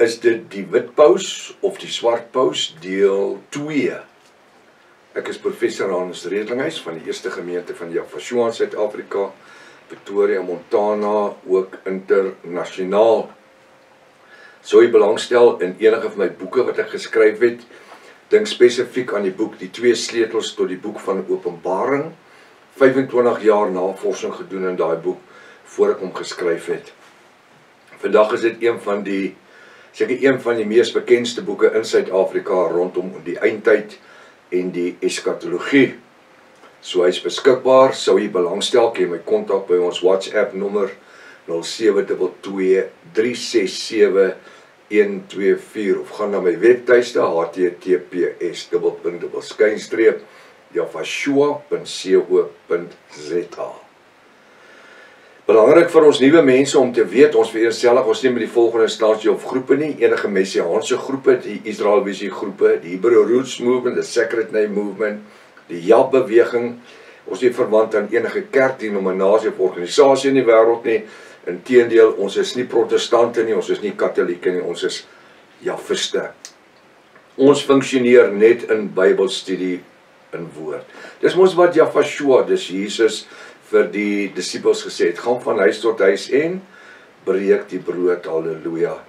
is dit die wit paus of die swart paus deel 2. Ek is professor Hannes Redlinghuis van die eerste gemeente van Javashua in Suid-Afrika, Pretoria, Montana, ook internasionaal. Sou jy belangstel in enige van my boeke wat ek geskryf het, dink spesifiek aan die boek Die 2 sleutels tot die boek van Openbaring, 25 jaar navorsing gedoen in daai boek voor ek hom geskryf het. Vandag is dit seker een van die mees bekendste boeke in Suid-Afrika rondom die eindtyd en die eskatologie. So hy is beskikbaar, sou jy belangstel, kan jy my kontak by ons WhatsApp nommer 0722 367 124 of gaan na my webtuiste https://javashua.co.za. Belangrik vir ons nuwe mense om te weet, ons vereenselwig ons nie met die volgende instansie of groepe nie, enige messiaanse groepe, die Israel Visie groepe, die Hebrew Roots Movement, die Sacred Name Movement, die Jab-beweging, ons nie verwant aan enige kerk, denominasie of organisasie in die wêreld nie, inteendeel, ons is nie protestante nie, ons is nie katholieke nie, ons is Javiste. Ons funksioneer net in Bybelstudie in woord. Dis mos wat Javashua, dis Jesus, vir die disippels gesê het, gaan van huis tot huis en breek die brood, halleluja.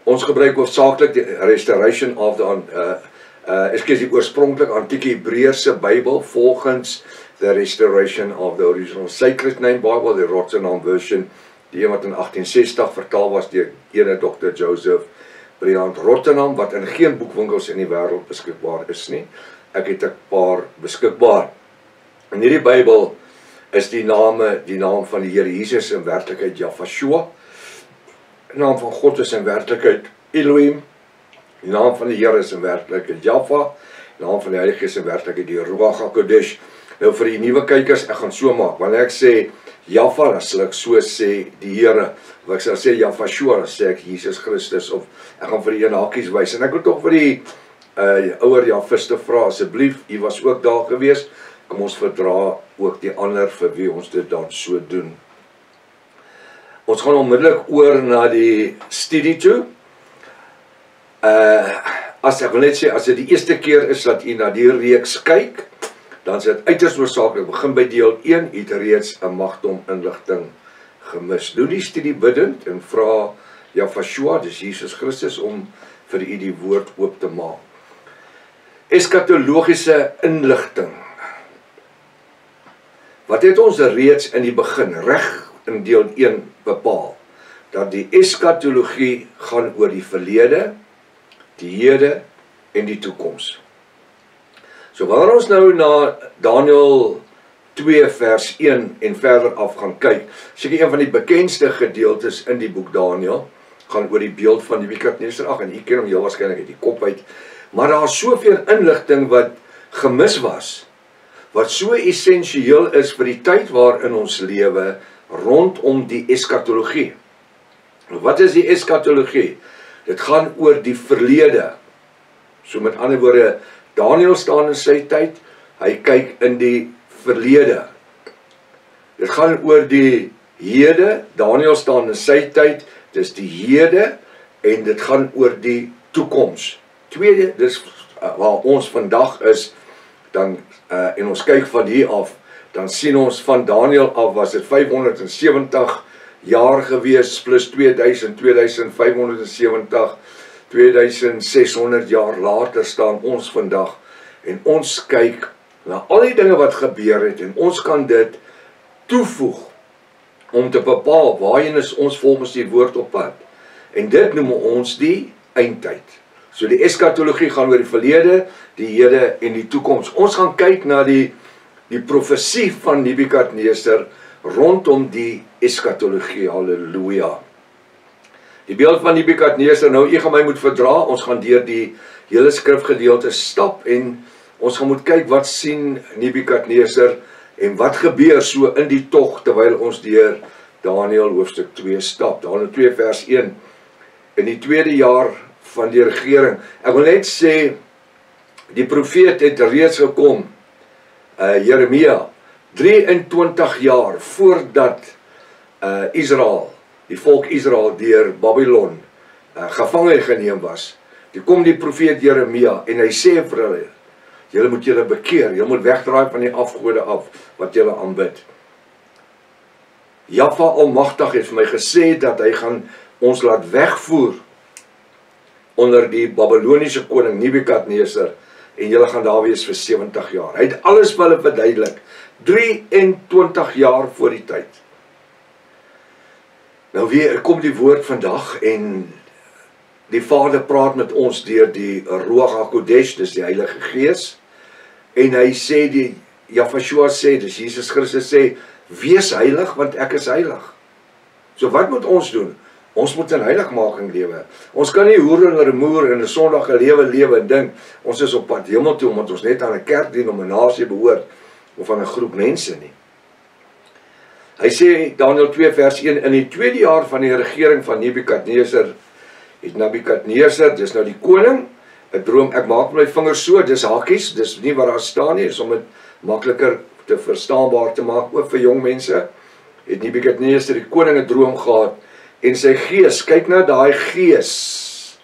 Ons gebruik hoofsaaklik die Restoration of die oorspronklik antieke Hebreëse Bybel, volgens the Restoration of the Original Sacred Name Bible, die Rotterdam version, die een wat in 1860 vertaal was deur ene Dr. Joseph Briand Rotterdam, wat in geen boekwinkels in die wêreld beskikbaar is nie. Ek het 'n paar beskikbaar. In hierdie Bybel is die naam van die Here Jesus in werklikheid Javashua. Die naam van God is in werklikheid Elohim. Die naam van die Here is in werklikheid Java. Die naam van die Heilige Gees in werklikheid die Ruach HaKodesh. Nou vir die nuwe kykers, ek gaan so maak. Wanneer ek sê Java, dan sal ek so sê die Here. Of ek sal sê Javashua, dan sê ek Jesus Christus. Of ek gaan vir die een hakies wys. En ek wil tog vir die ouer Javiste vra, asseblief, u was ook daar gewees. Kom ons verdra ook die ander vir wie ons dit dan so doen. Ons gaan onmiddellik oor na die studie toe. As ek wil net sê, as dit die eerste keer is dat u na die reeks kyk, dan is dit uiters noodsaaklik, begin by deel 1, u het reeds 'n magdom inligting gemis. Doen die studie bidend en vra Javashua, dis Jesus Christus, om vir u die woord oop te maak. Eskatologiese inligting. Wat het ons reeds in die begin, reg in deel 1 bepaal, dat die eskatologie gaan oor die verlede, die hede en die toekoms. So wanneer ons nou na Daniël 2 vers 1 en verder af gaan kyk, seker een van die bekendste gedeeltes in die boek Daniël, gaan oor die beeld van Nebukadneser, en u ken hom heel waarskynlik uit die kop uit, maar daar is soveel inligting wat gemis was, wat so essensieel is vir die tyd waarin ons lewe rondom die eskatologie. Wat is die eskatologie? Dit gaan oor die verlede. So met ander woorde, Daniël staan in sy tyd, hy kyk in die verlede. Dit gaan oor die hede, Daniël staan in sy tyd, dis die hede, en dit gaan oor die toekoms. Tweede, dis waar ons vandag is, dan, en ons kyk van hier af, dan sien ons van Daniël af, was dit 570 jaar gewees, plus 2570, 2600 jaar later staan ons vandag, en ons kyk na al die dinge wat gebeur het, en ons kan dit toevoeg, om te bepaal, waarheen is ons volgens die woord op pad, en dit noem ons die eindtyd. So die eskatologie gaan oor die verlede, die hede en die toekoms. Ons gaan kyk na die profesie van Nebukadneser rondom die eskatologie, halleluja. Die beeld van Nebukadneser, nou u gaan my moet verdra, ons gaan deur die hele skrifgedeelte stap, en ons gaan moet kyk wat sien Nebukadneser, en wat gebeur so in die tog, terwyl ons deur Daniël hoofstuk 2 stap. Daniël 2 vers 1, in die tweede jaar van die regering. Ek wil net sê, die profeet het reeds gekom, Jeremia, 23 jaar voordat Israel, die volk Israel deur Babylon gevange geneem was. Toe kom die profeet Jeremia en hy sê vir hulle, julle moet julle bekeer, julle moet wegdraai van die afgode af wat julle aanbid. Jahwe Almagtig het vir my gesê dat hy gaan ons laat wegvoer onder die Babyloniese koning Nebukadneser en julle gaan daar wees vir 70 jaar. Hy het alles vir hulle verduidelik, 23 jaar voor die tyd. Nou weer kom die woord vandag en die Vader praat met ons deur die Ruach HaKodesh, dis die Heilige Gees, en hy sê, Yahshua sê, dis Jesus Christus sê, wees heilig, want ek is heilig. So wat moet ons doen? Ons moet in heiligmaking lewe. Ons kan nie hoer en remoer in 'n sondige lewe en dink, ons is op pad hemel toe, omdat ons net aan 'n kerk dien, om 'n nasie behoort, of aan 'n groep mense nie. Hy sê, Daniël 2 vers 1, in die 2de jaar van die regering van Nebukadneser, het Nebukadneser, dis nou die koning, 'n droom, ek maak my vingers so, dis hakies, dis nie wat daar staan nie, is om dit makliker te verstaanbaar te maak, ook vir jong mense, het Nebukadneser die koning 'n droom gehad, en sy gees, kyk nou daai gees,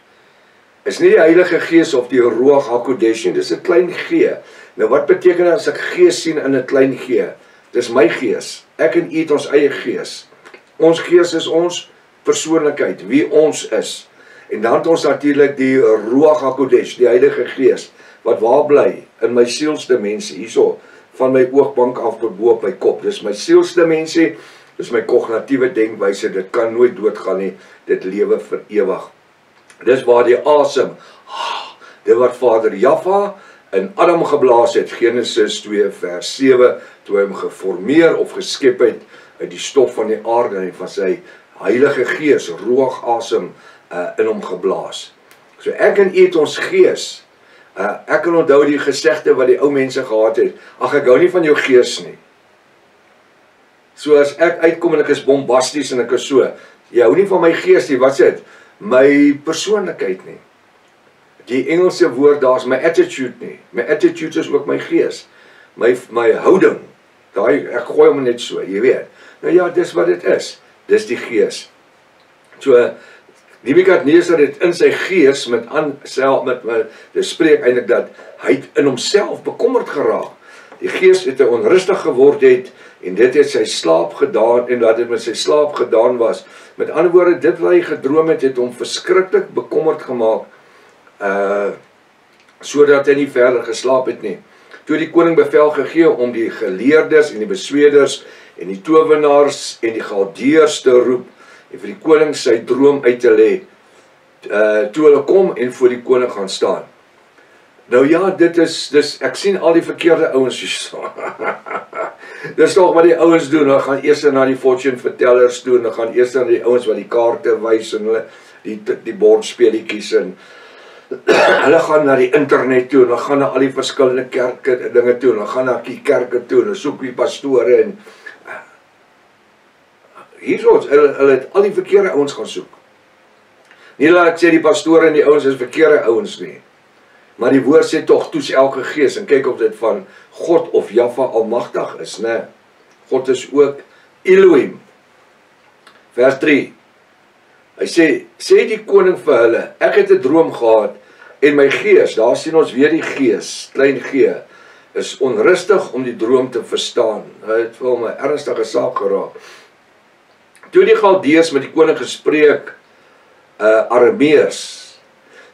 is nie die Heilige Gees of die Ruach HaKodesh nie, dis 'n klein G. Nou wat beteken as ek gees sien in 'n klein G? Dis my gees, ek en u het ons eie gees. Ons gees is ons persoonlikheid, wie ons is. En dan het ons natuurlik die Ruach HaKodesh, die Heilige Gees, wat waar bly in my sielsdimensie, hierso, van my oogbank af tot bo op my kop. Dis my sielsdimensie, dis my kognitiewe denkwyse, dit kan nooit doodgaan nie, dit lewe vir ewig. Dis waar die asem, dit wat Vader Jahwe in Adam geblaas het, Genesis 2 vers 7, toe hy hom geformeer of geskep het uit die stof van die aarde en van sy Heilige Gees, Ruach asem, in hom geblaas. So ek en u het ons gees. Ek kan onthou die gesegde wat die ou mense gehad het, ag ek hou nie van jou gees nie. So as ek uitkom en ek is bombasties en ek is so, jy hou nie van my gees nie, wat sê dit? My persoonlikheid nie. Die Engelse woord, daar is my attitude nie. My attitude is ook my gees. My houding. Ek gooi hom net so, jy weet. Nou ja, dis wat dit is. Dis die gees. So, Nebukadneser het in sy gees dit spreek eintlik dat hy in homself bekommerd geraak. Die gees het onrustig geword het en dit het sy slaap gedaan en dat dit met sy slaap gedaan was. Met ander woorde, dit wat hy gedroom het hom verskriklik bekommerd gemaak, sodat hy nie verder geslaap het nie. Toe die koning bevel gegee om die geleerdes en die besweders en die towenaars en die galdeërs te roep en vir die koning sy droom uit te lê, toe hulle kom en voor die koning gaan staan. Nou ja, ek sien al die verkeerde ouens hier. Dis toch wat die ouens doen, hulle gaan eers na die fortune vertellers toe, hulle gaan eers na die ouens wat die kaarte wys en hulle die bordspeletjies en hulle gaan na die internet toe, hulle gaan na al die verskillende kerke dinge toe, hulle gaan na die kerke toe, hulle soek die pastore en hiersoos, hulle het al die verkeerde ouens gaan soek. Nie laat ek sê die pastore en die ouens is verkeerde ouens nie, maar die woord sê toch, toets elke gees en kyk of dit van God of Jahwe Almagtig is, né? God is ook Elohim. Vers 3. Hy sê die koning vir hulle, ek het 'n droom gehad en my gees, daar sien ons weer die gees, klein g, is onrustig om die droom te verstaan. Hy het vir hom 'n ernstige saak geraak. Toe die Galdeërs met die koning gespreek, Arameërs,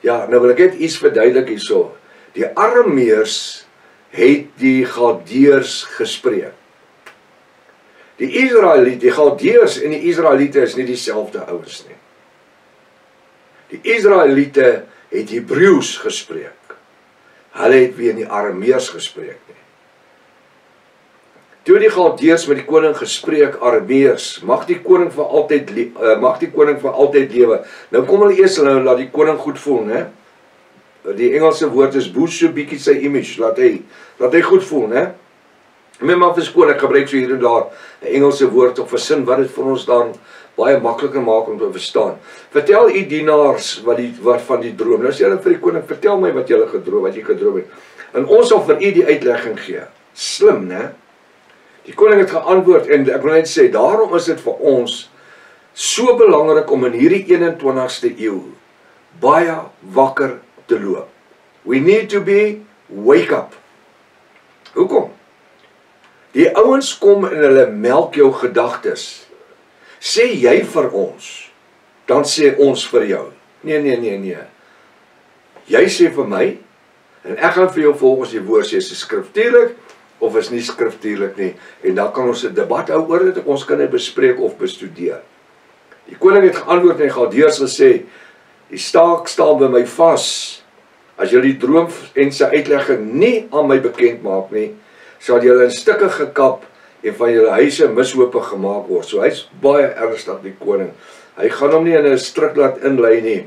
ja, nou wil ek net iets verduidelik hierso. Die Arameërs het die Galdeërs gespreek. Die Galdeërs en die Israeliete is nie dieselfde ouens nie. Die Israeliete het Hebreeus gespreek. Hulle het weer in die Arameërs gespreek nie. Toe die Galdeërs met die koning gespreek, Arameërs, mag die koning vir altyd lewe. Nou kom hulle eers, laat die koning goed voel, né? Die Engelse woord is boost so bietjie sy image, laat hy goed voel, né? My man verskoon, ek gebruik so hier en daar 'n Engelse woord of 'n sin wat dit vir ons dan baie makliker maak om te verstaan. Vertel u dienaars wat van die droom. Nou sê hulle vir die koning, vertel my wat jy gedroom het. En ons sal vir u die uitlegging gee. Slim, né? Die koning het geantwoord en ek wil net sê, daarom is dit vir ons so belangrik om in hierdie 21ste eeu baie wakker te loop. We need to be wake up. Hoekom? Die ouens kom en hulle melk jou gedagtes. Sê jy vir ons, dan sê ons vir jou. Nee. Jy sê vir my, en ek gaan vir jou volgens die woord sê, is dit skriftuurlik of is nie skriftuurlik nie. En dan kan ons 'n debat hou oor dit, ons kan dit bespreek of bestudeer. Die koning het geantwoord en Galdeërs gesê, die staak staan by my vas. As julle die droom en sy uitlegging nie aan my bekend maak nie, sal julle in stukke gekap en van julle huise mishope gemaak word. So hy's baie ernstig, die koning. Hy gaan hom nie in 'n stryk laat inlei nie.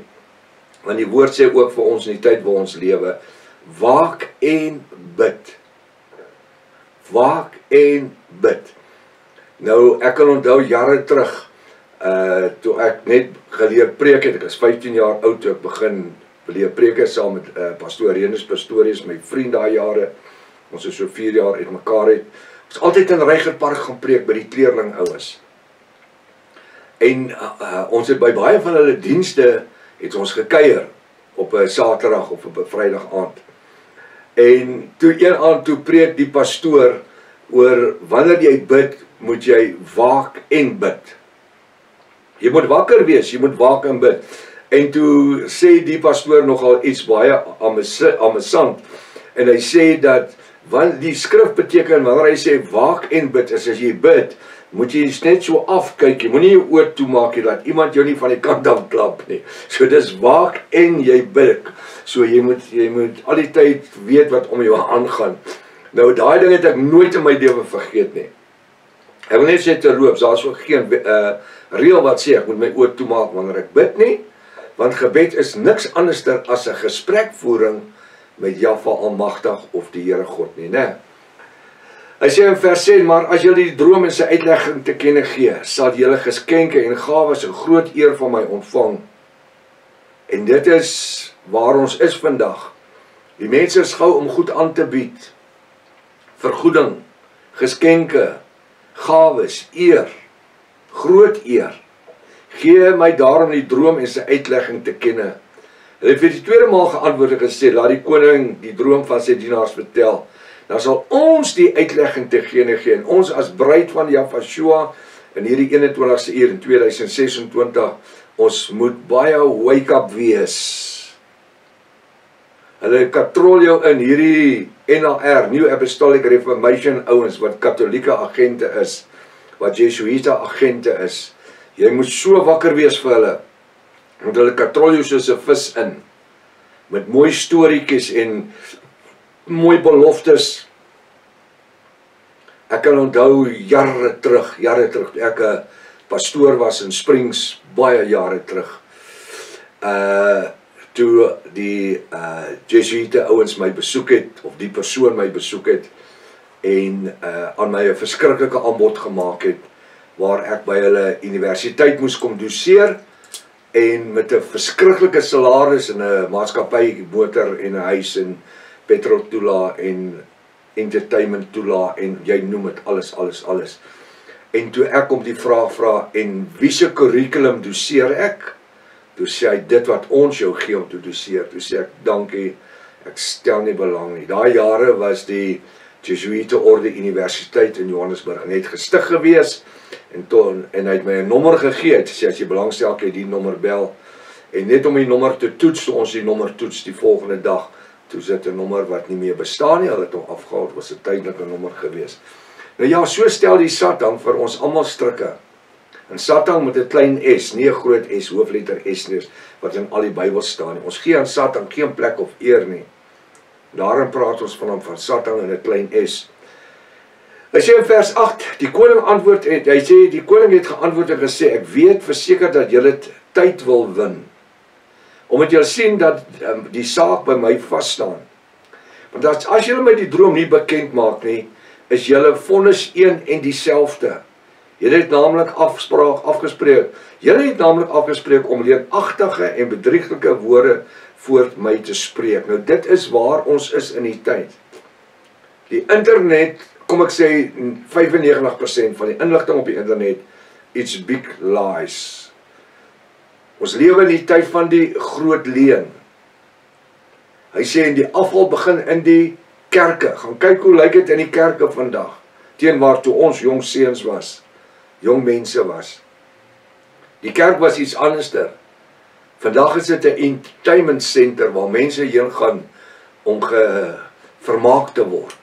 Want die woord sê ook vir ons in die tyd waar ons lewe, waak en bid. Waak en bid. Nou, ek kan onthou jare terug, toe ek net geleer preek het, ek is 15 jaar oud toe ek begin leer preek saam met pastoor Renus Pastorius, my vriend daai jare, ons is so 4 jaar uit mekaar het, ons altyd in Reigerpark gaan preek by die kleerling oues. En ons het by baie van hulle dienste, het ons gekuier op 'n Saterdag of op 'n Vrydag aand. En toe een aand toe preek die pastoor oor wanneer jy bid, moet jy waak en bid. Jy moet wakker wees, jy moet waak en bid. En toe sê die pastoor nogal iets baie amusant. En hy sê dat want die skrif beteken wanneer hy sê waak en bid is as jy bid, moet jy net so afkyk, jy moenie jou oor toemaak nie, dat iemand jou nie van die kant af klap nie. So dis waak en jy bid. So jy moet al die tyd weet wat om jou aangaan. Nou daai ding het ek nooit in my lewe vergeet nie. Ek wil net sê terloops, daar is ook geen reël wat sê ek moet my oor toemaak wanneer ek bid nie, want gebed is niks anderster as 'n gesprekvoering met Jahwe Almagtig of die Here God nie, né? Hy sê in vers 6, maar as julle die droom en sy uitlegging te kenne gee, sal julle geskenke en gawes en groot eer van my ontvang. En dit is waar ons is vandag. Die mense is gou om goed aan te bied. Vergoeding, geskenke, gawes, eer, groot eer. Gee my daarom die droom en sy uitlegging te kenne. Hulle het vir die tweede maal geantwoord en gesê, laat die koning die droom van sy dienaars vertel. Dan sal ons die uitlegging te gene gee. En ons as bruid van Jahwe in hierdie 21ste uur in 2026, ons moet baie wake up wees. Hulle katrol jou in hierdie NAR, New Apostolic Reformation ouens, wat katholieke agente is, wat Jesuïte agente is. Jy moet so wakker wees vir hulle, want hulle katrol jou soos 'n vis in, met mooi storieetjies en mooi beloftes. Ek kan onthou jare terug, ek 'n pastoor was in Springs, baie jare terug. Toe die Jesuïte ouens my besoek het, of die persoon my besoek het, en aan my 'n verskriklike aanbod gemaak het, waar ek by hulle universiteit moes kom doseer, en met 'n verskriklike salaris en 'n maatskappy, motor en 'n huis en petrol toelaag en entertainment toelaag en jy noem dit alles. En toe ek om die vraag vra, en wie se kurrikulum doseer ek? Toe sê hy, dit wat ons jou gee om te doseer. Toe sê ek, dankie, ek stel nie belang nie. Daai jare was die Jesuïte Orde Universiteit in Johannesburg net gestig gewees, en hy het my 'n nommer gegee, het sê, as jy belangstel, kan jy die nommer bel, en net om die nommer te toets, toe ons die nommer toets die volgende dag, toe sit 'n nommer wat nie meer bestaan nie, hulle het hom afgehaal, was 'n tydelike nommer gewees. Nou ja, so stel die Satan vir ons almal strikke. En Satan met 'n klein S, nie 'n groot S, hoofletter S nie, wat in al die Bybel staan nie. Ons gee aan Satan geen plek of eer nie. Daarin praat ons van hom, van Satan in 'n klein S. Hy sê in vers 8, die koning antwoord, hy sê, die koning het geantwoord en gesê, ek weet verseker dat julle tyd wil win, omdat julle sien dat die saak by my vasstaan. Want as julle my die droom nie bekend maak nie, is julle vonnis een en dieselfde. Julle het naamlik afgespreek om leenagtige en bedrieglike woorde voor my te spreek. Nou dit is waar ons is in die tyd. Die internet, kom ek sê 95% van die inligting op die internet, it's big lies. Ons lewe in die tyd van die groot leuen. Hy sê en die afval begin in die kerke. Gaan kyk hoe lyk dit in die kerke vandag. Teenoor toe ons jong seuns was, jong mense was. Die kerk was iets anderster. Vandag is dit 'n entertainment center waar mense heen gaan om vermaak te word.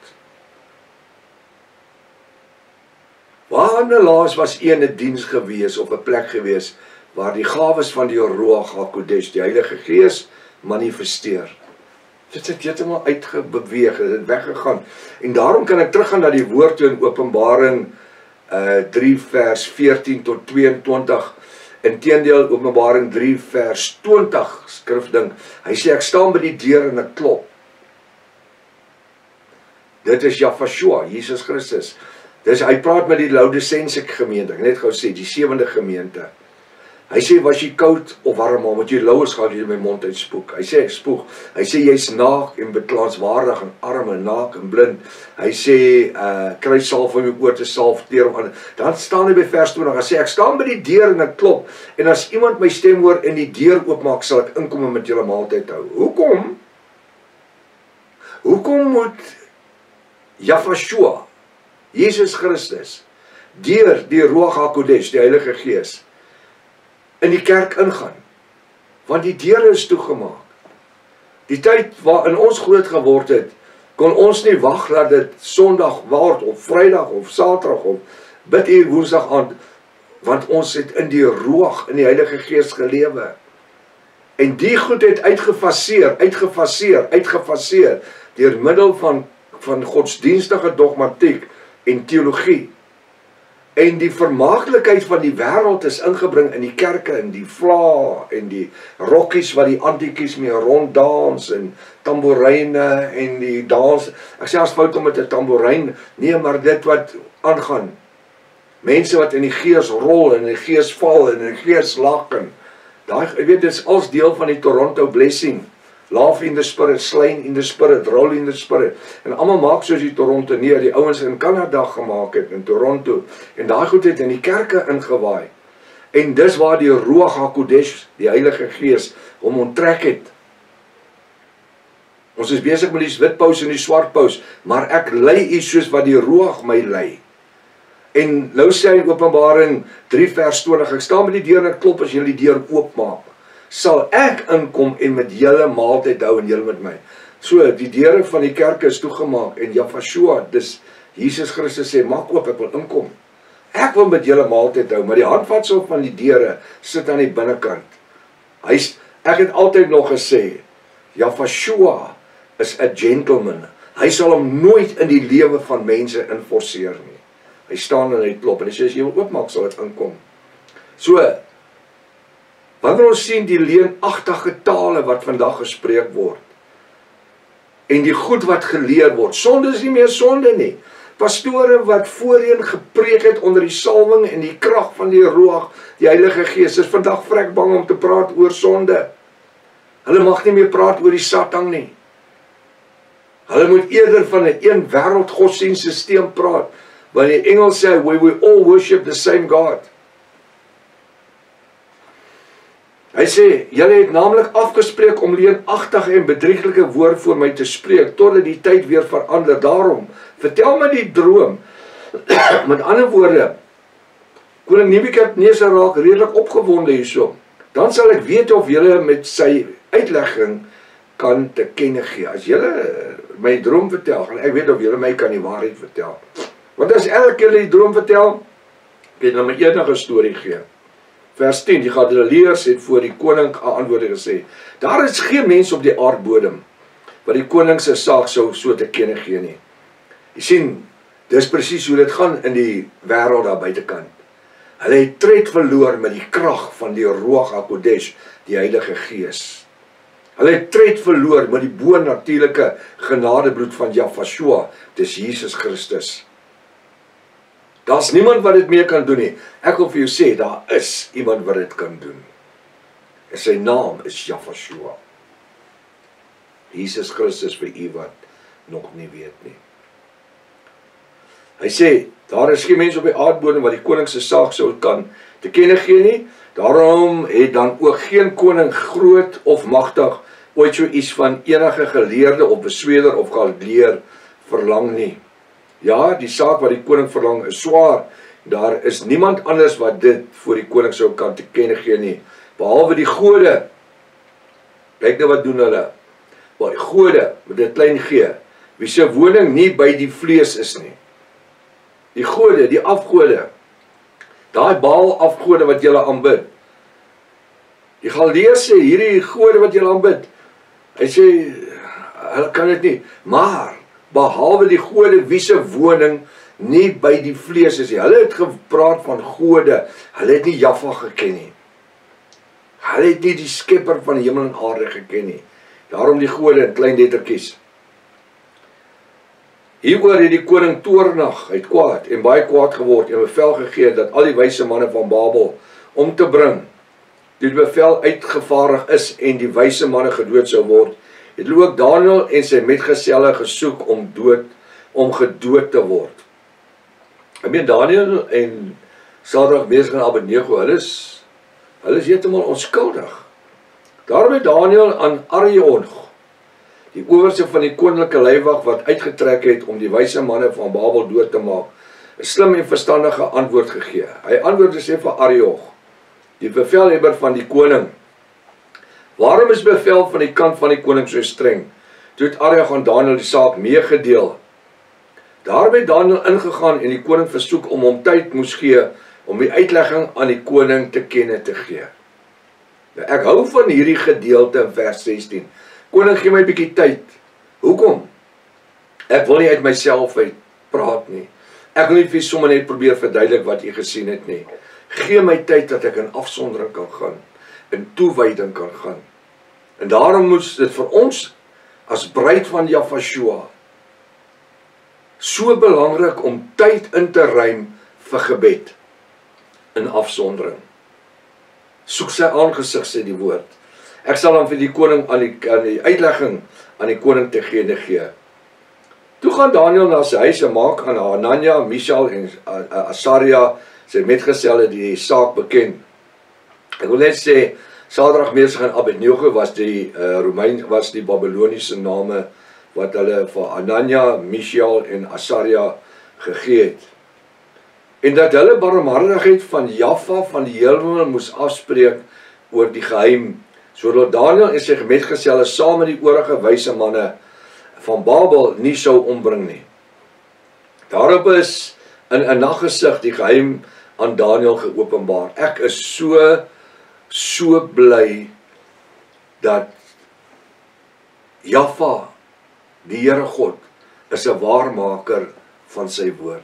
Waar laas was een diens gewees of 'n plek gewees waar die gawes van die Ruach HaKodesh, die Heilige Gees, manifesteer. Dit het heeltemal uitgebeweeg, dit het weggegaan. En daarom kan ek teruggaan na die woord toe in Openbaring 3 vers 14 tot 22. Inteendeel Openbaring 3 vers 20 skrifding. Hy sê ek staan by die deur en ek klop. Dit is Jafashua, Jesus Christus. Hy praat met die Laodicense gemeente, ek net gou sê, die 7de gemeente. Hy sê, was jy koud of warm, maar met jy lauwers gaan jy my mond uitspoeg. Hy sê, ek spoeg. Hy sê, jy is naak en beklaanswaardig en arm en naak en blind. Hy sê, kry salf om jou oor te salf, teer om aan. Dan staan hy by vers 20, hy sê, ek staan by die deur en ek klop, en as iemand my stem hoor en die deur oopmaak, sal ek inkom en met julle maaltyd hou. Hoekom moet Jafashua, Jesus Christus, deur die Ruach HaKodesh, die Heilige Gees, in die kerk ingaan? Want die deure is toegemaak. Die tyd waarin ons groot geword het, kon ons nie wag dat dit Sondag word, of Vrydag, of Saterdag, of biduur Woensdag aand, want ons het in die Ruach, in die Heilige Gees gelewe. En die goed het uitgefaseer, deur middel van godsdienstige dogmatiek en teologie. En die vermaaklikheid van die wêreld is ingebring in die kerke, in die vla, en die rokkies wat die antikies mee ronddans, en tamboeryne, en die dans. Ek sê as fout om met 'n tamboerijn, nee, maar dit wat aangaan. Mense wat in die gees rol, en in die gees val, en in die gees lag, en jy weet, dit is als deel van die Toronto blessing. Laugh in the spirit, slain in the spirit, roll in the spirit. En almal maak soos die Toronto neer, die ouens in Canada gemaak het, in Toronto. En daai goed het in die kerke ingewaai. En dis waar die Ruach HaKodesh, die Heilige Gees, hom onttrek het. Ons is besig met die wit paus en die swart paus, maar ek lei u soos wat die Ruach my lei. En nou sê hy in Openbaring 3 vers 20, ek staan by die deur en ek klop as julle die deur oopmaak, sal ek inkom en met julle maaltyd hou en julle met my. So, die deure van die kerke is toegemaak en Jafashua, dis Jesus Christus sê, maak oop, ek wil inkom. Ek wil met julle maaltyd hou, maar die handvatsel van die deure sit aan die binnekant. Ek het altyd nog gesê, Jafashua is 'n gentleman. Hy sal hom nooit in die lewe van mense inforceer nie. Hy staan en hy klop en hy sê, as jy wil oopmaak, sal dit inkom. So, wanneer ons sien die leenagtige tale wat vandag gespreek word, en die goed wat geleer word, sonde is nie meer sonde nie. Pastore wat voorheen gepreek het onder die salwing en die krag van die Ruach, die Heilige Gees, is vandag vrek bang om te praat oor sonde. Hulle mag nie meer praat oor die Satan nie. Hulle moet eerder van 'n een wêreld godsdienstsysteem praat, want die Engels sê, we all worship the same God. Hy sê, julle het naamlik afgespreek om leenagtige en bedrieglike woord voor my te spreek, totdat die tyd weer verander. Daarom, vertel my die droom. Met ander woorde, koning Nebukadnesar raak redelik opgewonde hierso. Dan sal ek weet of julle met sy uitlegging kan te kenne gee. As julle my droom vertel, gaan ek weet of julle my kan die waarheid vertel. Want as elke keer die droom vertel, kan jy nou my enige storie gee. Vers 10, die Galileërs het voor die koning antwoord gesê, daar is geen mens op die aardbodem wat die koning se saak sou so te kenne gee nie. Jy sien, dis presies hoe dit gaan in die wêreld daar buitekant. Hulle het tred verloor met die krag van die Ruach HaKodesh, die Heilige Gees. Hulle het tred verloor met die bonatuurlike genadebloed van Jafashua, dis Jesus Christus. Daar's niemand wat dit meer kan doen nie. Ek wil vir jou sê, daar is iemand wat dit kan doen. En sy naam is Jafashua. Jesus Christus vir u wat nog nie weet nie. Hy sê, daar is geen mens op die aardbodem wat die koning se saak sou kan te kenne gee nie. Daarom het dan ook geen koning groot of magtig ooit so iets van enige geleerde of besweerder of geleer verlang nie. Ja, die saak wat die koning verlang is swaar. Daar is niemand anders wat dit voor die koning sou kan te kenne gee nie, behalwe die gode. Kyk nou wat doen hulle. Die gode, met dit klein gee, wie se woning nie by die vlees is nie. Die gode, die afgode, daai Baal afgode wat julle aanbid. Die Galdeërs sê, hierdie gode wat julle aanbid, hy sê, hulle kan dit nie, maar, behalwe die gode, wie se woning nie by die vlees is nie. Hulle het gepraat van gode, hulle het nie Jaffa geken nie. Hulle het nie die skepper van hemel en aarde geken nie. Daarom die gode in klein lettertjies. Hieroor het die koning toornig, hy het kwaad en baie kwaad geword en bevel gegee dat al die wyse manne van Babel om te bring, die bevel uitgevaardig is en die wyse manne gedood sou word, het hulle ook Daniël en sy metgeselle gesoek om gedood te word. Ek meen Daniël en Sadrag, Mesach en Abednego, hulle is heeltemal onskuldig. Daarom het Daniël aan Arioch, die owerste van die koninklike leiwag wat uitgetrek het om die wyse manne van Babel dood te maak, 'n slim en verstandige antwoord gegee. Hy antwoord en sê vir Arioch, die bevelhebber van die koning, waarom is bevel van die kant van die koning so streng? Toe het Arioch aan Daniël die saak meegedeel. Daarby Daniël ingegaan en die koning versoek om hom tyd moes gee om die uitlegging aan die koning te kenne te gee. Ek hou van hierdie gedeelte in vers 16. Koning, gee my 'n bietjie tyd. Hoekom? Ek wil nie uit myself uit praat nie. Ek wil nie vir sommer net probeer verduidelik wat jy gesien het nie. Gee my tyd dat ek in afsondering kan gaan, in toewyding kan gaan. En daarom moes dit vir ons as bruid van Jahweh so belangrik om tyd in te ruim vir gebed in afsondering. Soek sy aangesig, sê die woord. Ek sal dan vir die koning aan die uitlegging aan die koning te gee. Toe gaan Daniël na sy huis en maak aan Hanania, Mishael en Asaria, sy metgeselle die saak bekend. Ek wil net sê, Sadrag, Mesach en Abednego was die Babiloniese name wat hulle vir Hanania, Mishael en Asaria gegee het. En dat hulle barmhartigheid van Jahwe van die hemel moes afspreek oor die geheim, sodat Daniël en sy metgeselle saam met die oorige wyse manne van Babel nie sou ombring nie. Daarop is in 'n naggesig die geheim aan Daniël geopenbaar. Ek is so bly dat Jahwe, die Here God, is 'n waarmaker van sy woord.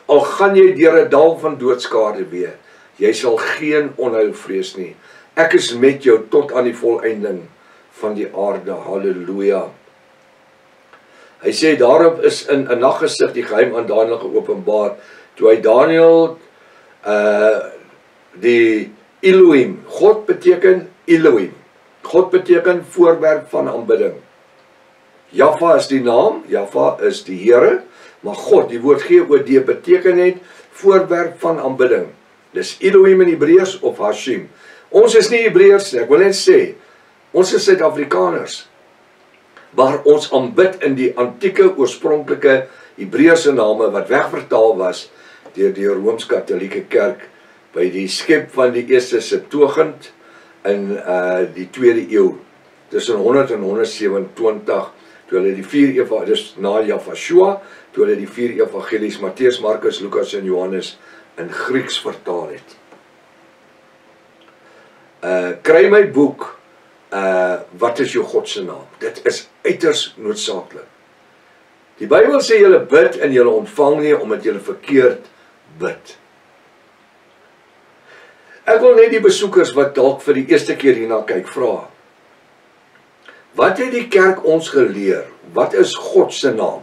Al gaan jy deur 'n dal van doodskade wees, jy sal geen onheil vrees nie. Ek is met jou tot aan die volëinding van die aarde. Halleluja. Hy sê daarop is in 'n naggesig die geheim aan Daniël geopenbaar, toe hy Daniël die Elohim, God beteken Elohim. God beteken voorwerp van aanbidding. Jahwe is die naam, Jahwe is die Here, maar God, die woord G-O-D beteken net voorwerp van aanbidding. Dis Elohim in Hebreërs of Hashem. Ons is nie Hebreërs nie, ek wil net sê, ons is Suid-Afrikaners, waar ons aanbid in die antieke oorspronklike Hebreëse name wat wegvertaal was deur die Rooms-Katolieke Kerk by die skep van die eerste Septuagint in die 2de eeu, tussen 100 en 127, toe hulle die 4 dis na Jahweh, toe hulle die 4 evangelies, Matteus, Markus, Lukas en Johannes in Grieks vertaal het. Kry my boek, wat is jou God se naam? Dit is uiters noodsaaklik. Die Bybel sê julle bid en julle ontvang nie, omdat julle verkeerd bid. Ek wil net die besoekers wat dalk vir die eerste keer hierna kyk, vra. Wat het die kerk ons geleer? Wat is God se naam?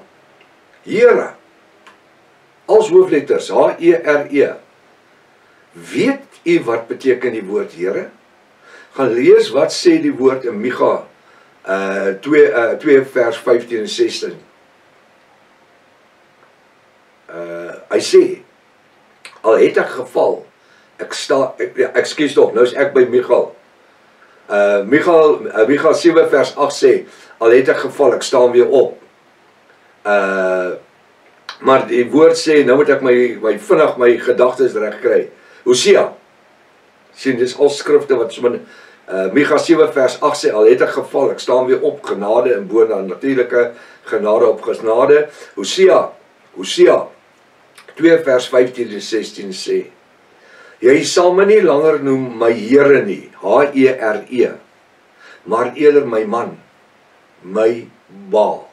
Here. Als hoofletters, H-E-R-E. Weet u wat beteken die woord Here? Gaan lees wat sê die woord in Micha 2 vers 15 en 16. Hy sê, al het ek geval, Ekskuus tog, nou is ek by Michal. Michal 7 vers 8 sê, al het ek geval, ek staan weer op. Maar die woord sê, nou moet ek vinnig my gedagtes reg kry. Hosea, sien, dis al skrifte wat so Micha 7 vers 8 sê, al het ek geval, ek staan weer op, genade en bo na natuurlike genade op genade. Hosea 2 vers 15 en 16 sê, jy sal my nie langer noem my Here nie, H-E-R-E, maar eerder my man, my Baal.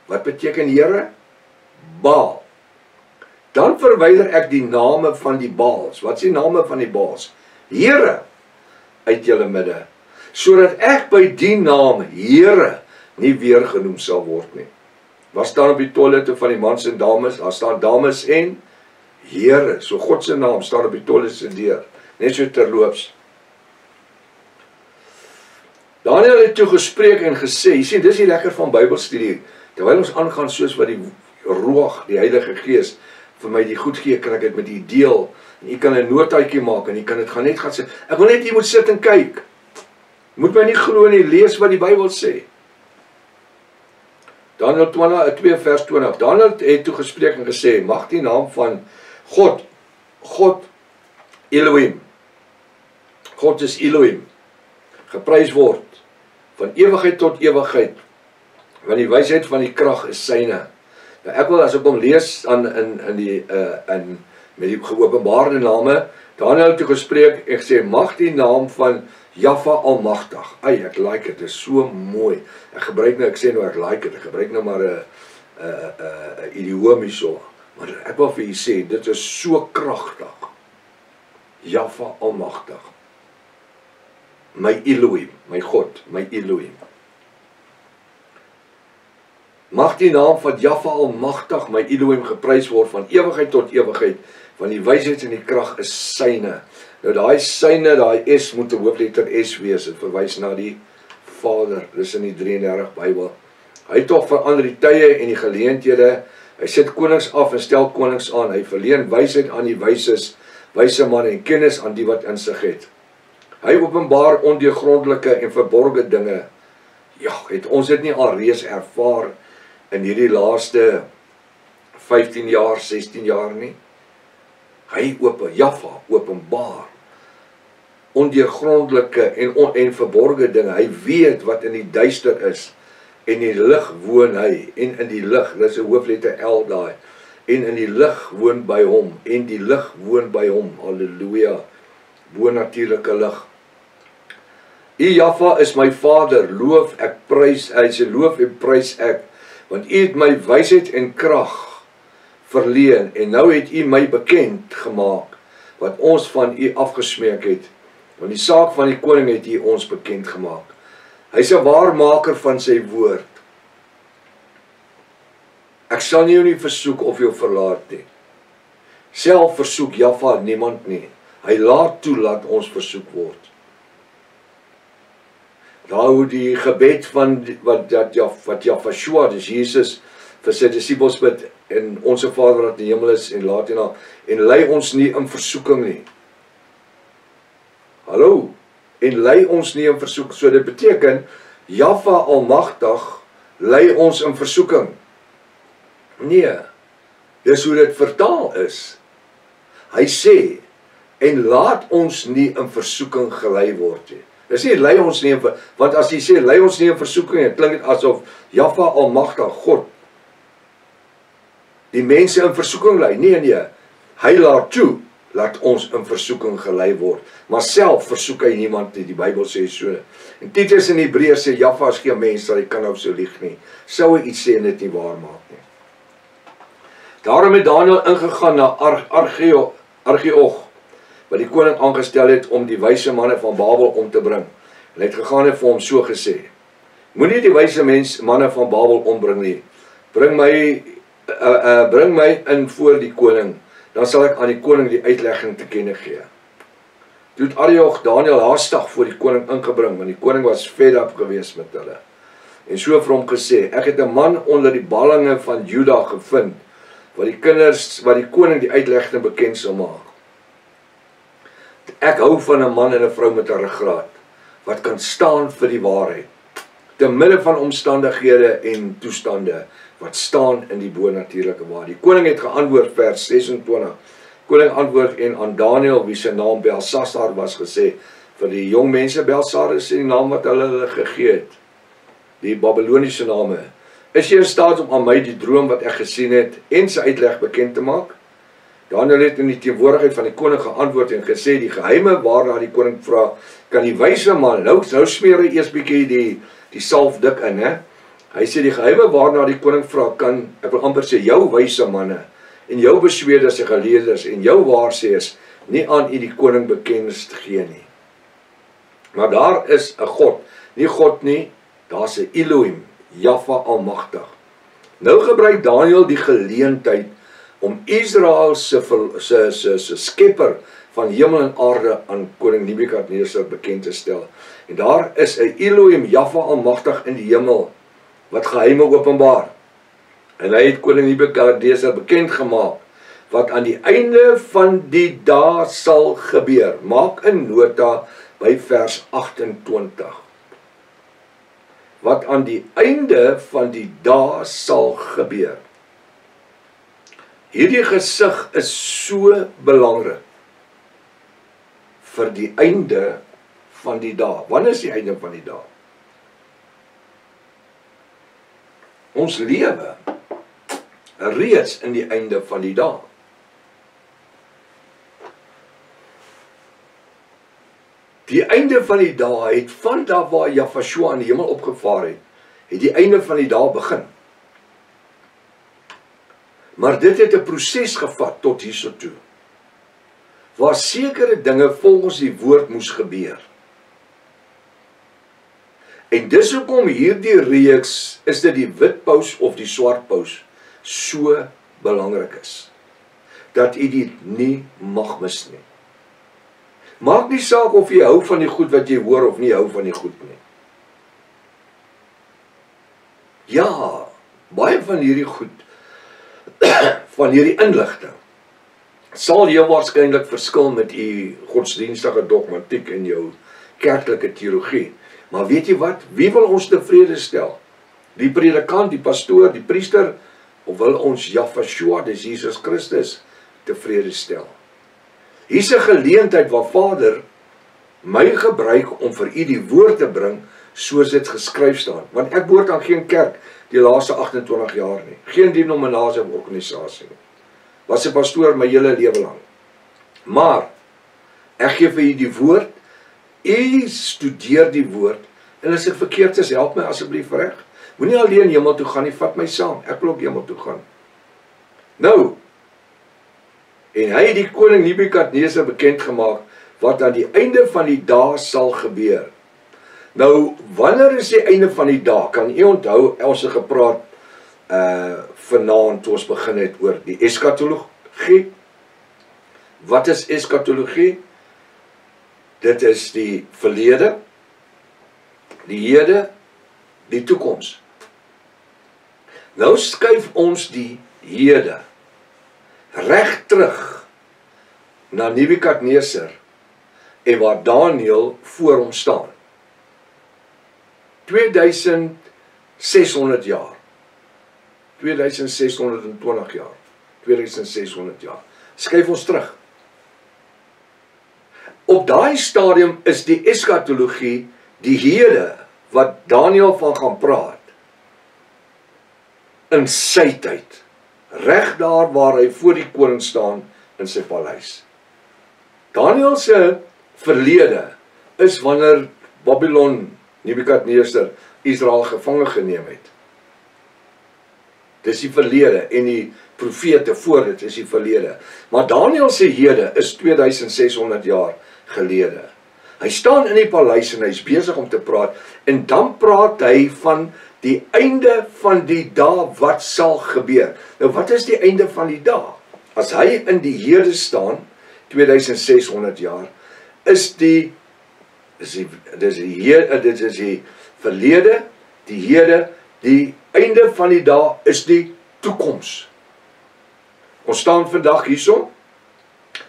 Wat beteken Here? Baal. Dan verwyder ek die name van die Baals. Wat is die name van die Baals? Here uit julle midde, sodat ek by die naam Here nie weer genoem sal word nie. Wat staan op die toilette van die mans en dames? Daar staan dames en Here. So God se naam staan op die toilet se deur, net so terloops. Daniel het toe gespreek en gesê, jy sien, dis die lekker van Bybelstudie. Terwyl ons aangaan soos wat die Ruach, die Heilige Gees vir my die goed gee, kan ek dit met u deel. En u kan 'n notaatjie maak en u kan dit net gaan sê. Ek wil net u moet sit en kyk. Moet my nie glo nie, lees wat die Bybel sê. Daniel 2 vers 20. Daniel het toe gespreek en gesê, mag die naam van God Elohim, God is Elohim, geprys word van ewigheid tot ewigheid, want die wysheid van die krag is syne. Nou ek wil as ek hom lees met die geopenbaarde name, Daniel het toe gespreek en gesê, mag die naam van Jahwe Almagtig. Ek like dit, is so mooi. Ek gebruik nou, ek sê nou ek like dit, ek gebruik nou maar 'n idioom hierso. Maar ek wil vir u sê, dit is so kragtig. Jahwe Almagtig. My Elohim, my God, my Elohim. Mag die naam van Jahwe Almagtig, my Elohim, geprys word van ewigheid tot ewigheid, want die wysheid en die krag is syne. Nou daai syne, daai S moet 'n hoofletter S wees, dit verwys na die Vader, dis in die 33 Bybel. Hy tog verander die tye en die geleenthede, hy sit konings af en stel konings aan, hy verleen wysheid aan die wyse manne en kennis aan die wat insig het. Hy openbaar ondeurgrondelike en verborgde dinge. Ja, het ons dit nie alreeds ervaar in hierdie laaste 15 jaar, 16 jaar nie? Hy Jahwe openbaar ondeurgrondelike en verborgde dinge. Hy weet wat in die duister is, en in die lig woon hy, en in die lig, dit is 'n hoofletter L daai, en in die lig woon by hom, en die lig woon by hom, halleluja, bonatuurlike lig. U Jahwe is my Vader, loof ek prys, hy sê loof en prys ek, want u het my wysheid en krag verleen, en nou het u my bekend gemaak, wat ons van u afgesmeek het, want die saak van die koning het u ons bekend gemaak. Hy is 'n waarmaker van sy woord. Ek sal nie jou nie versoek of jou verlaat nie. Self versoek Jahwe niemand nie. Hy laat toe laat ons versoek word. Daar hoe die gebed van wat Jahwe, dis Jesus, vir sy disippels bid, en onse Vader wat in die hemel is, en laat hierna, en lei ons nie in versoeking nie. Hallo, en lei ons nie in versoeking, so dit beteken, Jahwe Almagtig, lei ons in versoeking. Nee, dis hoe dit vertaal is. Hy sê, en laat ons nie in versoeking gelei word nie. Dis nie, lei ons nie in versoeking, want as hy sê, lei ons nie in versoeking, het klink dit asof Jahwe Almagtig, God, die mense in versoeking lei. Nee, hy laat toe, laat ons in versoeking gelei word. Maar self versoek hy niemand nie, die Bybel sê so. En Titus in Hebreërs sê, Jahwe is geen mens, dat hy kan nou so lieg nie. Sou hy iets sê en dit nie waar maak nie. Daarom het Daniel ingegaan na Argeog, wat die koning aangestel het om die wyse manne van Babel om te bring. En hy het gegaan en vir hom so gesê, moenie die wyse manne van Babel ombring nie. Bring my in voor die koning, dan sal ek aan die koning die uitlegging te kenne gee. Toe het Argeog Daniel haastig voor die koning ingebring, want die koning was fed up gewees met hulle. En so vir hom gesê, ek het 'n man onder die ballinge van Juda gevind, wat die koning die uitlegging bekend sal maak. Ek hou van 'n man en 'n vrou met 'n ruggraat wat kan staan vir die waarheid. Te midde van omstandighede en toestande wat staan in die bonatuurlike waarheid. Die koning het geantwoord, vers 26. Koning antwoord en aan Daniël, wie sy naam Belsasar was, gesê, vir die jong mense, Belsasar is die naam wat hulle gegee het, die Babyloniese name. Is jy in staat om aan my die droom wat ek gesien het en sy uitleg bekend te maak? Daniël het in die teenwoordigheid van die koning geantwoord en gesê, die geheime waarna die koning vra, kan die wyse man, nou smeer hy eers bietjie die salf dik in, hè? Hy sê, die geheime waarna die koning vra, kan, ek wil amper sê, jou wyse manne, en jou besweerders en geleerders, en jou waarsêers, nie aan u die koning bekend gee nie. Maar daar is 'n God, nie God nie, daar's 'n Elohim, Jahwe Almagtig. Nou gebruik Daniël die geleentheid om Israel se skepper van hemel en aarde aan koning Nebukadneser bekend te stel. En daar is 'n Elohim, Jahwe Almagtig in die hemel, wat geheime openbaar. En hy het koning Nebukadneser bekend gemaak, wat aan die einde van die dae sal gebeur. Maak 'n nota by vers 28. Wat aan die einde van die dae sal gebeur. Hierdie gesig is so belangrik vir die einde van die dae. Wanneer is die einde van die dae? Ons lewe reeds in die einde van die dae. Die einde van die dae het van daar waar Jahwe aan die hemel opgevaar het die einde van die dae begin. Maar dit het 'n proses gevat tot hierso toe, waar sekere dinge volgens die woord moes gebeur. En dis hoekom hierdie reeks, is dit die wit paus of die swart paus, so belangrik is, dat u dit nie mag mis nie. Maak nie saak of jy hou van die goed wat jy hoor of nie hou van die goed nie. Ja, baie van hierdie goed, van hierdie inligting, sal heel waarskynlik verskil met u godsdienstige dogmatiek en jou kerklike teologie. Maar weet jy wat? Wie wil ons tevrede stel? Die predikant, die pastoor, die priester, of wil ons Jahwe, dis Jesus Christus, tevrede stel? Hier's 'n geleentheid waar Vader my gebruik om vir u die woord te bring, soos dit geskryf staan. Want ek behoort aan geen kerk die laaste 28 jaar nie. Geen denominasie of organisasie nie. Was 'n pastoor my hele lewe lang. Maar, ek gee vir u die woord, u studeer die woord, en as ek verkeerd is, help my asseblief reg. Moenie alleen hemel toe gaan nie, vat my saam, ek wil ook hemel toe gaan. Nou, en hy het die koning Nebukadneser bekend gemaak, wat aan die einde van die dae sal gebeur. Nou, wanneer is die einde van die dae? Kan u onthou, ons het gepraat vanaand toe ons begin het oor die eskatologie. Wat is eskatologie? Dit is die verlede, die hede, die toekoms. Nou skuif ons die hede reg terug na Nebukadneser en waar Daniël voor hom staan. 2600 jaar. 2620 jaar. 2600 jaar. Skuif ons terug. Op daai stadium is die eskatologie die hede wat Daniël van gaan praat in sy tyd. Reg daar waar hy voor die koning staan in sy paleis. Daniël se verlede is wanneer Babylon, Nebukadneser, Israel gevange geneem het. Dis die verlede en die profete voor dit is die verlede. Maar Daniël se hede is 2600 jaar gelede. Hy staan in die paleis en hy is besig om te praat en dan praat hy van die einde van die dae wat sal gebeur. Nou wat is die einde van die dae? As hy in die hede staan, 2600 jaar, is die verlede, die hede, die einde van die dae is die toekoms. Ons staan vandag hierso,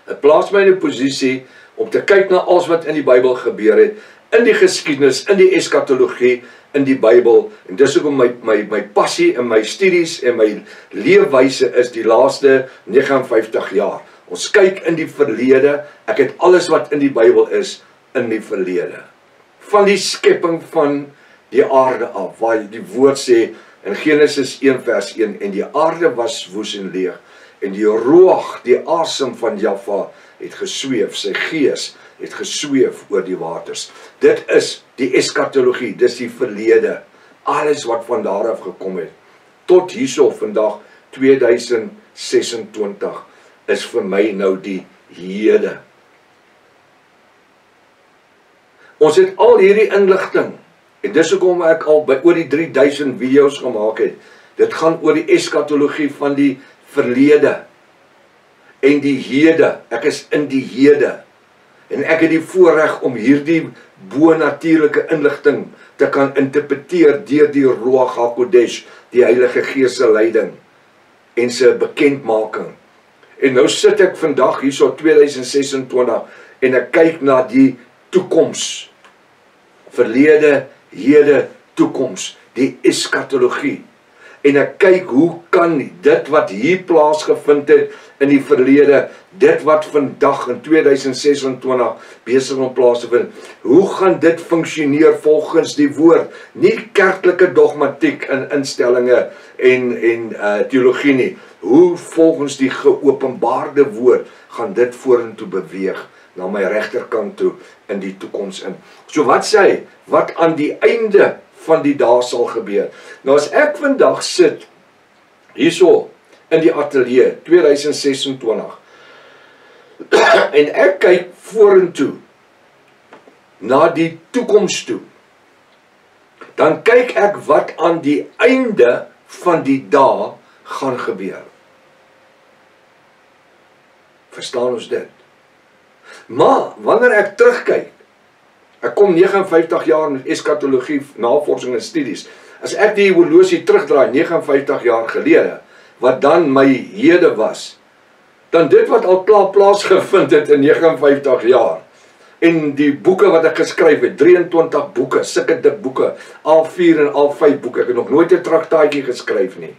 het plaas my in 'n posisie om te kyk na alles wat in die Bybel gebeur het, in die geskiedenis, in die eskatologie, in die Bybel, en dis hoekom my passie en my studies en my leefwyse is die laaste 59 jaar. Ons kyk in die verlede, ek het alles wat in die Bybel is, in die verlede. Van die skepping van die aarde af, waar die woord sê, in Genesis 1 vers 1, en die aarde was woes en leeg, en die ruach, die asem van Jahwe, het gesweef, sy gees het gesweef oor die waters. Dit is die eskatologie, dis die verlede, alles wat van daar af gekom het, tot hierso vandag, 2026, is vir my nou die hede. Ons het al hierdie inligting, en dis hoekom ek al by oor die 3000 video's gemaak het. Dit gaan oor die eskatologie van die verlede en die hede. Ek is in die hede. En ek het die voorreg om hierdie bo-natuurlike inligting te kan interpreteer deur die Ruach HaKodesh, die Heilige Gees se leiding en sy bekendmaking. En nou sit ek vandag hierso 2026 en ek kyk na die toekoms. Verlede, hede, toekoms, die eskatologie. En ek kyk hoe kan dit wat hier plaasgevind het in die verlede, dit wat vandag in 2026 besig om plaas te vind, hoe gaan dit funksioneer volgens die woord? Nie kerklike dogmatiek in instellinge en teologie nie. Hoe volgens die geopenbaarde woord gaan dit vorentoe beweeg na my regterkant toe in die toekoms in. So wat sê hy? Wat aan die einde van die dae sal gebeur? Nou as ek vandag sit hierso in die ateljee 2026 en ek kyk vorentoe na die toekoms toe, dan kyk ek wat aan die einde van die dae gaan gebeur. Verstaan ons dit? Maar wanneer ek terugkyk, ek kom 59 jaar met eskatologie, navorsing en studies. As ek die horlosie terugdraai 59 jaar gelede, wat dan my hede was, dan dit wat al klaar plaasgevind het in 59 jaar, en die boeke wat ek geskryf het, 23 boeke, sulke dik boeke, A4 en A5 boeke, ek het nog nooit 'n traktaatjie geskryf nie.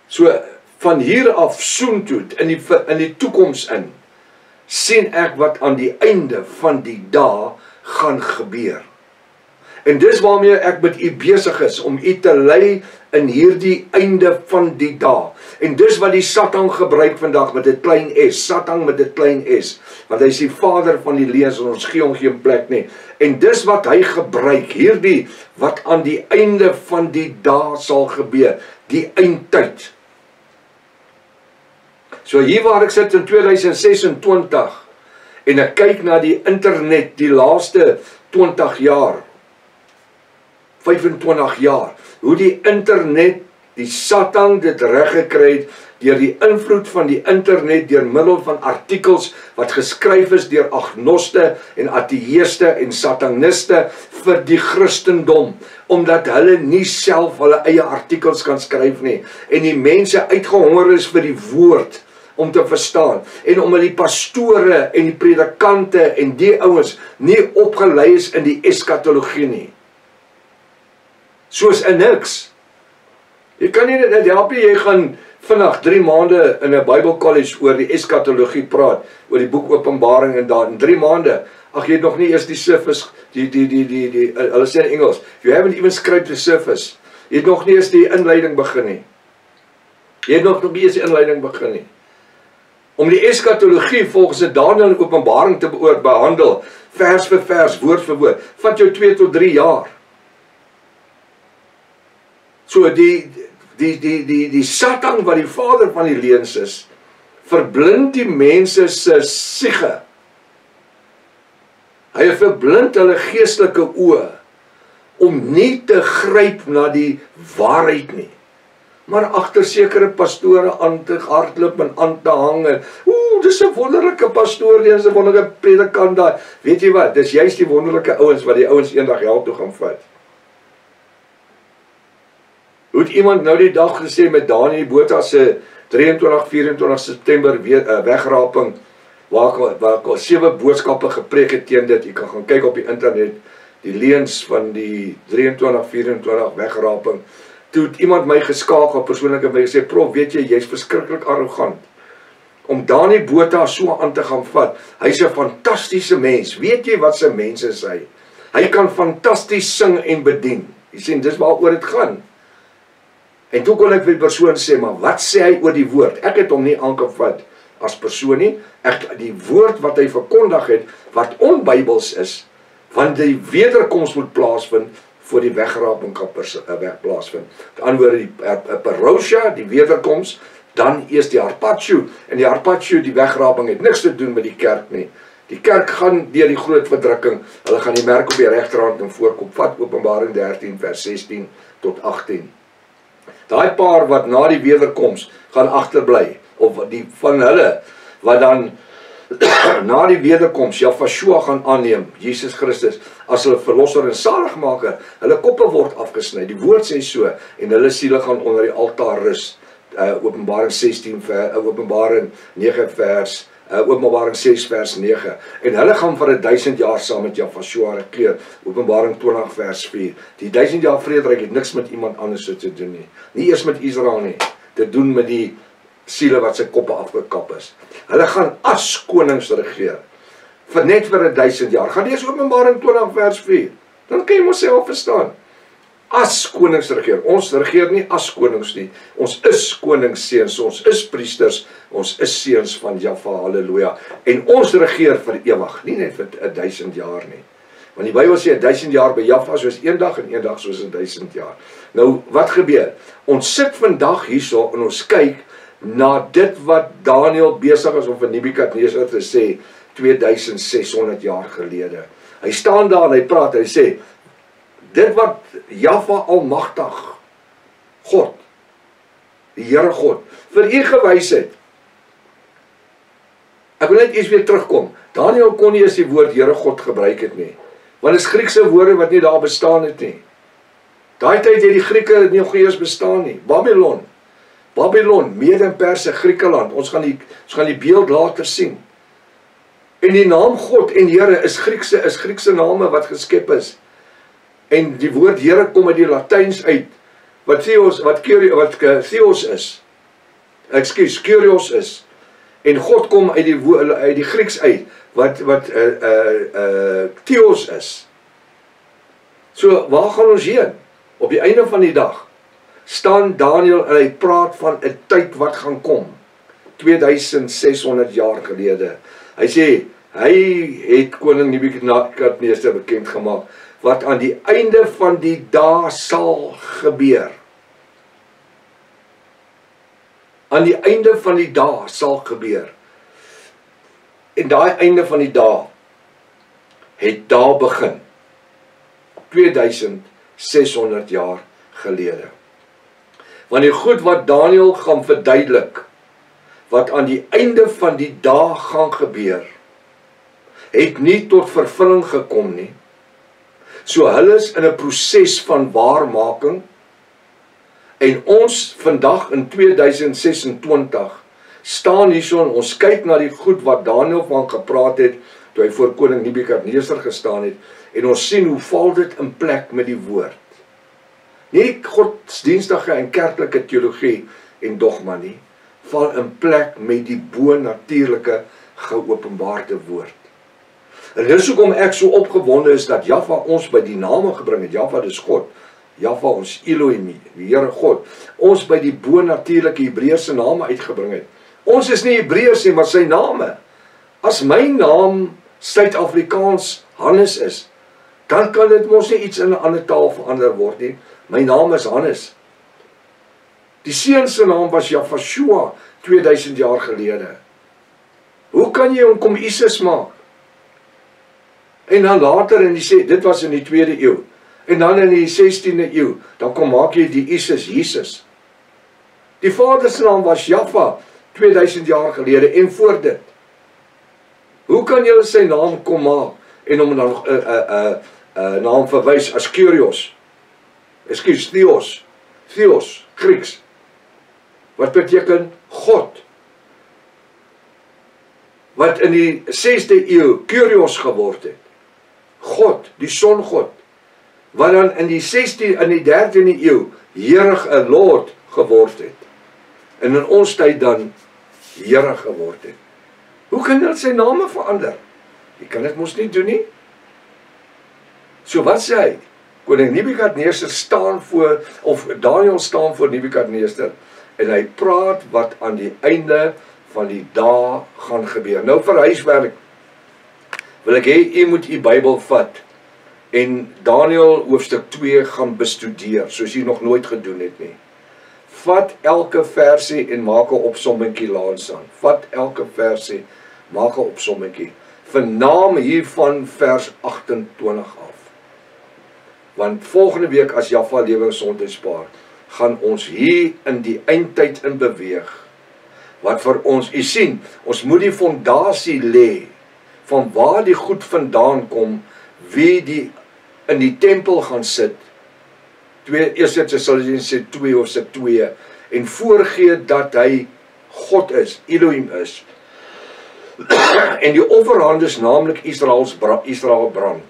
So, van hier af soontoe, in die toekoms in, sien ek wat aan die einde van die dae gaan gebeur. En dis waarmee ek met u besig is, om u te lei in hierdie einde van die dae. En dis wat die Satan gebruik vandag met 'n klein s, Satan met 'n klein s, want hy is die vader van die leuns en ons gee hom geen plek nie. En dis wat hy gebruik, hierdie wat aan die einde van die dae sal gebeur, die eindtyd. So hier waar ek sit in 2026 en ek kyk na die internet die laaste 20 jaar, 25 jaar, hoe die internet, die Satan dit reg gekry het deur die invloed van die internet, deur middel van artikels wat geskryf is deur agnoste en ateïste en sataniste vir die Christendom, omdat hulle nie self hulle eie artikels kan skryf nie, en die mense uitgehonger is vir die woord, om te verstaan, en omdat die pastore en die predikante en die ouens nie opgelei is in die eskatologie nie. Soos in niks. Jy kan nie dit help nie, jy gaan vinnig 3 maande in 'n Bybelkollege oor die eskatologie praat, oor die boek Openbaring en daar in 3 maande, ag jy het nog nie eers die surface, hulle sê in Engels, you haven't even scraped the surface. Jy het nog nie eers die inleiding begin nie. Jy het nog nie eers die inleiding begin nie. Om die eskatologie volgens die Daniël en Openbaring te behandel, vers vir vers, woord vir woord, vat jou 2 tot 3 jaar. So die Satan wat die vader van die leuns is, verblind die mense se siege. Hy verblind hulle geestelike oë om nie te gryp na die waarheid nie, maar agter sekere pastore aan te hardloop en aan te hang en dis 'n wonderlike pastoor, dis 'n wonderlike predikant daar. Weet jy wat? Dis juist die wonderlike ouens wat die ouens eendag hel toe gaan vat. Hoe het iemand nou die dag gesê met Daniël Botha se 23-24 September wegraping, waar ek al 7 boodskappe gepreek het teen dit. Jy kan gaan kyk op die internet, die leuns van die 23, 24 wegraping. Toe het iemand my geskakel persoonlik en my gesê, prof, weet jy, jy's verskriklik arrogant. Om Dani Botha so aan te gaan vat. Hy's 'n fantastiese mens. Weet jy wat sy mens is hy? Hy kan fantasties sing en bedien. Jy sien, dis waaroor dit gaan. En toe kon ek vir die persoon sê, maar wat sê hy oor die woord? Ek het hom nie aangevat as persoon nie. Die woord wat hy verkondig het, wat onbybels is, want die wederkoms moet plaasvind, voor die wegraping kan plaasvind. Met ander woorde, die parousia, die wederkoms, dan eers die harpacho. En die harpacho, die wegraping, het niks te doen met die kerk nie. Die kerk gaan deur die groot verdrukking, hulle gaan die merk op die regterhand en voorkop vat, Openbaring 13 vers 16 tot 18. Daai paar wat na die wederkoms gaan agterbly, of die van hulle wat dan na die wederkoms Jafashua gaan aanneem, Jesus Christus, as hulle verlosser en saligmaker, hulle koppe word afgesny. Die woord sê so, en hulle siele gaan onder die altaar rus. Openbaring 16 Openbaring 9 vers Openbaring 6 vers 9. En hulle gaan vir 1000 jaar saam met Jafashua regeer. Openbaring 20 vers 4. Die 1000 jaar vrederyk het niks met iemand anders te doen nie. Nie eers met Israel nie. Te doen met die siele wat sy koppe afgekap is. Hulle gaan as konings regeer. Net vir 1000 jaar. Gaan lees Openbaring 20 vers 4. Dan kan jy mos self verstaan. As konings regeer. Ons regeer nie as konings nie. Ons is koningsseuns, ons is priesters, ons is seuns van Jaffa, halleluja. En ons regeer vir ewig, nie net vir 1000 jaar nie. Want die Bybel sê 1000 jaar by Jaffa soos een dag en een dag soos 1000 jaar. Nou, wat gebeur? Ons sit vandag hierso en ons kyk na dit wat Daniël besig is om vir Nebukadneser te sê 2600 jaar gelede. Hy staan daar en hy praat, hy sê, dit wat Jaffa almagtig, God, die Here God, vir u gewys het. Ek wil net iets weer terugkom. Daniël kon nie eens die woord Here God gebruik het nie. Want dit is Griekse woorde wat nie daar bestaan het nie. Daai tyd het die Grieke nog nie eens bestaan nie. Babylon, Mede-Perse, Griekeland. Ons gaan die beeld later sien. En die naam God en Here is Griekse name wat geskep is. En die woord Here kom uit die Latyns uit, wat Theos is. Kyrios is. En God kom uit die Grieks uit, wat Theos is. So, waar gaan ons heen? Op die einde van die dag, staan Daniël en hy praat van 'n tyd wat gaan kom. 2600 jaar gelede. Hy sê, hy het koning Nebukadneser bekend gemaak, wat aan die einde van die dae sal gebeur. Aan die einde van die dae sal gebeur. En daai einde van die dae het daar begin. 2600 jaar gelede. Want die goed wat Daniël gaan verduidelik, wat aan die einde van die dae gaan gebeur, het nie tot vervulling gekom nie. So hulle is in 'n proses van waarmaking. En ons vandag in 2026 staan hierso en ons kyk na die goed wat Daniël van gepraat het toe hy voor koning Nebukadneser gestaan het en ons sien hoe val dit in plek met die woord. Nie die godsdienstige en kerklike teologie en dogma nie, val in plek met die bo-natuurlike geopenbaarde woord. En dis hoekom ek so opgewonde is dat Jaffa ons by die name gebring het. Jaffa dis God. Jaffa ons Elohim, die Here God. Ons by die bo-natuurlike Hebreëse name uitgebring het. Ons is nie Hebreërs nie, maar sy name. As my naam Suid-Afrikaans Hannes is, dan kan dit mos nie iets in 'n ander taal verander word nie. My naam is Hannes. Die seun se naam was Jafashua 2000 jaar gelede. Hoe kan jy hom kom Isis maak? En dan later dit was in die 2de eeu. En dan in die 16de eeu, dan kom maak jy die Isis Jesus. Die vader se naam was Jaffa 2000 jaar gelede en voor dit. Hoe kan jy sy naam kom maak en hom dan nog 'n naam verwys as Kyrios? Theos, Grieks. Wat beteken God? wat in die 6de eeu Kyrios geword het. God, die songod, wat dan in die 13de eeu Here, Lord geword het. En in ons tyd dan Here geword het. Hoe kan hulle sy name verander? Jy kan dit mos nie doen nie. So wat sê hy? Koning Nebukadneser staan voor, of Daniel staan voor Nebukadneser, en hy praat wat aan die einde van die dae gaan gebeur. Nou vir huiswerk wil ek hê, u moet u Bybel vat en Daniel hoofstuk 2 gaan bestudeer, soos u nog nooit gedoen het nie. Vat elke versie en maak 'n opsommingkie langs aan. Vat elke versie, maak 'n opsommingkie. Vernaam hiervan vers 28 af. Want volgende week as Jaffa Lewe en Gesondheid Spaar, gaan ons hier in die eindtyd in beweeg. Wat vir ons, u sien, ons moet die fondasie lê van waar die goed vandaan kom, wie die in die tempel gaan sit. 1 Tessalonisense 2 hoofstuk 2 en voorgee dat hy God is, Elohim is. En die offerhand is naamlik Israel brand.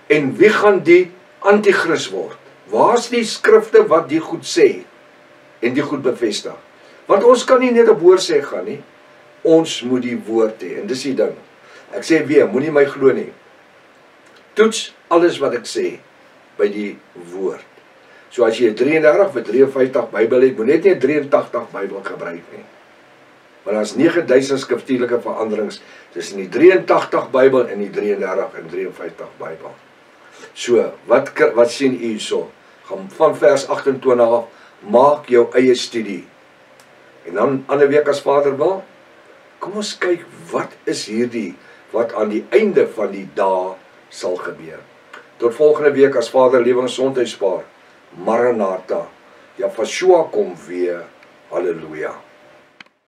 En wie gaan die antichrist word? Waar is die skrifte wat die goed sê en die goed bevestig? Want ons kan nie net op woord sê gaan nie. Ons moet die woord hê. En dis die ding. Ek sê weer, moenie my glo nie. Toets alles wat ek sê by die woord. So as jy 33 vir 53 Bybel het, moet net nie 83 Bybel gebruik nie. Want daar is 9000 skriftuurlike veranderings tussen die 83 Bybel en die 33 en 53 Bybel. So, wat sien u hierso? Gaan van vers 28 af, maak jou eie studie. En dan ander week as Vader wil, kom ons kyk wat is hierdie wat aan die einde van die dae sal gebeur. Tot volgende week as Vader Lewe en Gesondheid Spaar. Maranatha. Yahshua kom weer. Halleluja.